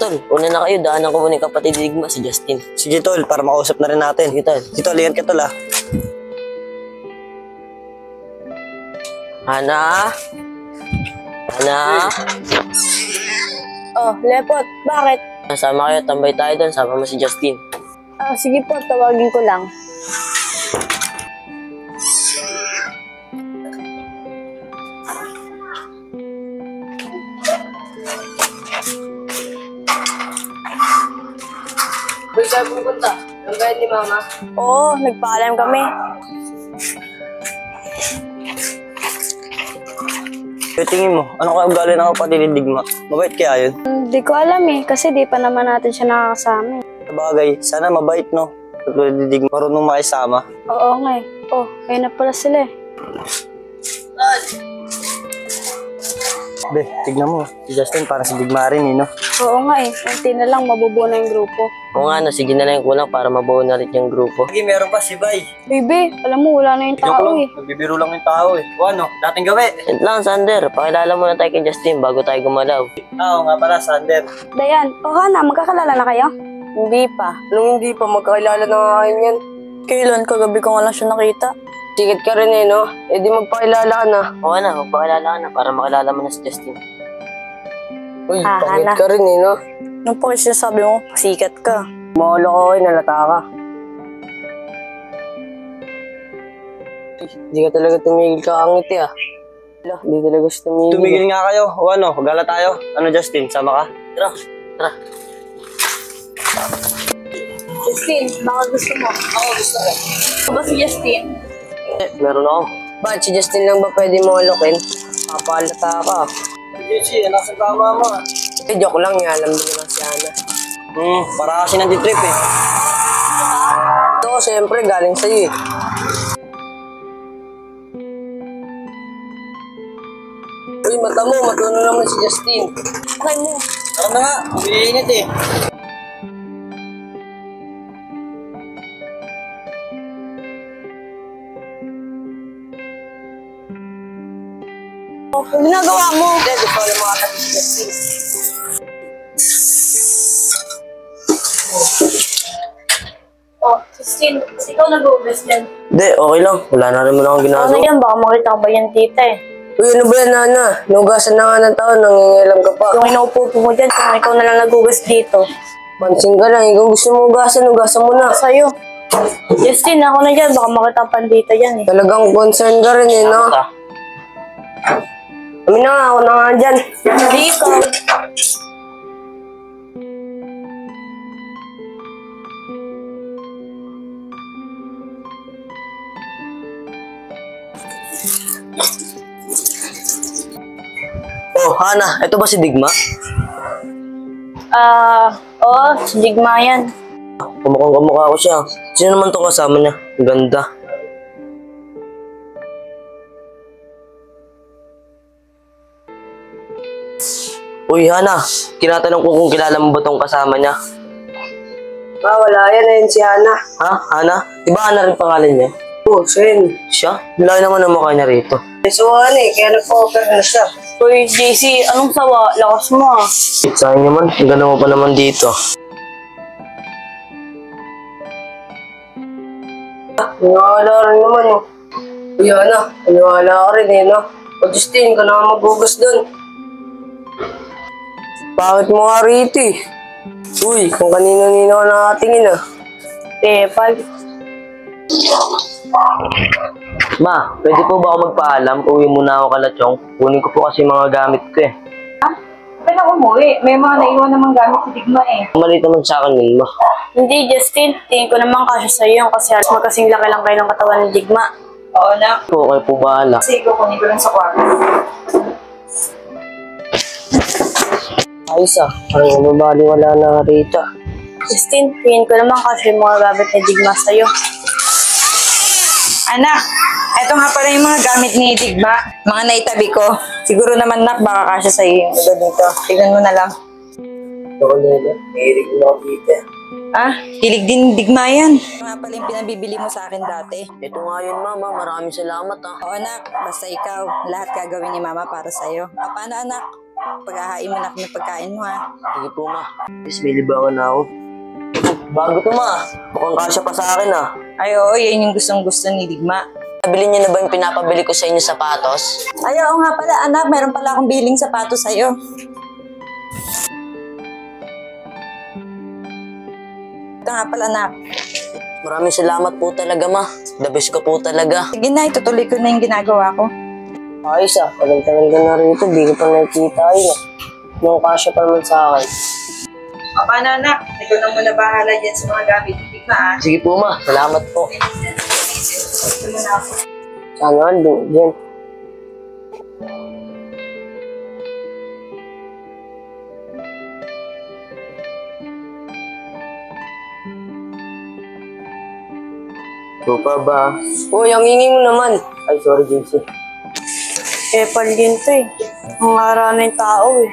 Tol, una na kayo. Daanan ko muna yung kapatid ni Digma, si Justin. Sige tol, para makausap na rin natin. Sige, tol. Sige tol, lihat ka tol ah. Hana? Hana? Oh, Lepot, bakit? Sama kayo, tambay tayo doon. Sama mo si Justin. Sige po, tawagin ko lang. Uy, saan pupunta? Ang gaya ni Mama. Oo, nagpaalam kami. Pero tingin mo, ano kaya ugali ng kapatid ni Digma? Mabait kaya yun? Hindi ko alam kasi di pa naman natin siya nakakasama. Sabagay, sana mabait no? Kapatid ni Digma, marunong makisama. Oo nga eh. Oh, ayun na pala sila eh. Be, tignan mo. Si Justin parang si Digma rin no? Oo nga eh. Unti na lang mabubuo na yung grupo. Oo nga, sige na lang yung kulang para mabuo na rin yung grupo. Sige, meron pa si Bay. Baby, alam mo wala na yung Joke tao lang, eh. nagbibiro lang yung tao eh. O ano, dating gawi. Wait lang, Sander. Pakilala muna tayo kay Justin bago tayo gumalaw. Oo nga pala, Sander. Dayan, Hana, magkakalala na kayo? Hindi pa. Nung hindi pa, magkakilala na nga kayo yan. Kailan? Kagabi ko nga lang siya nakita. Sikat ka rin no? Eh di magpakilala ka na. Oo na, magpakilala ka na para makilala mo na si Justin. Uy, pangit Hana. ka rin no? Nung pa kasi sinasabi mo, sikat ka. Mahalo ko kayo, nalata ka. Hindi ka talaga tumigil ka angiti Wala, hindi talaga siya tumigil. Tumigil nga kayo. O ano, gala tayo. Ano Justin, sama ka? Tara, tara. Justin, baka gusto mo. Ako gusto ko. Ako ba si Justin? Meron ako. Bakit si Justin lang ba pwede mo alokin? Papalata ka. Jesse, nasa tama mo. Joke lang, alam mo naman si Ana. Para kasi nanditrip eh. Ito, siyempre, galing sa'yo eh. Uy, mata mo, matuno naman si Justin. Okay mo. Tara na nga, umiinit eh. Ang ginagawa mo? Hindi, gusto ko yung mga kapit si Justin. Oh, Justin, ikaw nag-uubos yan. Hindi, okay lang. Wala na rin mo na akong Ano ginagawa. yan? Baka makita ko ba yan tita eh. Uy, ano ba yan, Nana? Nugasan na nga ng taon, nangingilam ka pa. Yung inuupo mo dyan, kung ikaw na lang nag-uubos dito. Pansin ka lang, ikaw gusto mo ugasan mo na. Sa'yo. Justin, ako na dyan. Baka makita pa dito yan eh. Talagang concern ka rin no? Kami na nga, ako na nga dyan. Hindi ikaw. Oh, Hana, ito ba si Digma? Oo, si Digma yan. Kumukhang kamukha ko siya. Sino naman itong kasama niya? Ang ganda. Uy, Hana, kinatanong ko kung kilala mo ba itong kasama niya. Wala yan. Ayun si Hana. Ha? Hana? Di ba Hana rin pangalan niya? Oo, Shen. Siya? Laki naman ang mukha niya rito. Nasuhan kaya nagpa-offer na siya. Uy, JC, anong sawa? Lakas mo ah. Sayang naman, ang ganda mo pa naman dito. Paniwala rin naman Uy, Hana, paniwala ka rin no? O Justin, ka na maghugas doon. Bakit mo nga rito eh? Uy, kung kanino-nino ka nakatingin Pag Ma, pwede po ba ako magpaalam? Uwi muna ako kalatsong. Kunin ko po kasi mga gamit ko eh. Bakit ako umuwi? May mga naiwan namang gamit si Digma eh. Maliit naman sa akin yun, ma. Hindi, Justin. Tingin ko naman kasya sa'yo yung kasi halos magkasing laki lang kayo ng katawan ni Digma. Oo na. Okay po bahala. Sige, kukunin ko lang sa kwarto. Ayos parang mabaliwala na rito. Justin, tingin ko naman kasya yung mga gamit ni Digma sa'yo. Anak, eto nga pala yung mga gamit ni Digma. Mga naitabi ko. Siguro naman, nak, baka kasya sa'yo yung iba dito. Tignan mo na lang. Ako nila, nahirig na ako dito. Hilig din Digma yan. Ito nga pala yung pinabibili mo sa akin dati. Ito nga yun, mama. Maraming salamat Oo, anak. Basta ikaw, lahat gagawin ni mama para sa'yo. Paano, anak? Paghahain mo na ng pagkain mo, ha? Sige po, ma. Please, may libangan na ako. Bago to, ma. Mukhang kasya pa sa akin, ah. Ay, oo, yan yung gustong-gusto ni Digma. Nabili niyo na ba yung pinapabili ko sa inyo sapatos? Ay, oo nga pala, anak. Meron pala akong biling sapatos sa'yo. Ito nga pala, anak. Maraming salamat po talaga, ma. The best ko po talaga. Sige na, itutuloy ko na yung ginagawa ko. Ayos ah, tagal-tagal ka na rito, di ko pa nakikita yun. Yung kasya pa naman sa akin. O, paano, anak? Ikaw na muna bahala dyan sa mga gamit ni Digma, ha? Sige po, ma. Salamat po. Ito muna ako. Sana din. Ito pa ba? Uy, ang ingin mo naman. Ay, sorry, JC. Eh, pal din to eh. Ang araw na yung tao eh.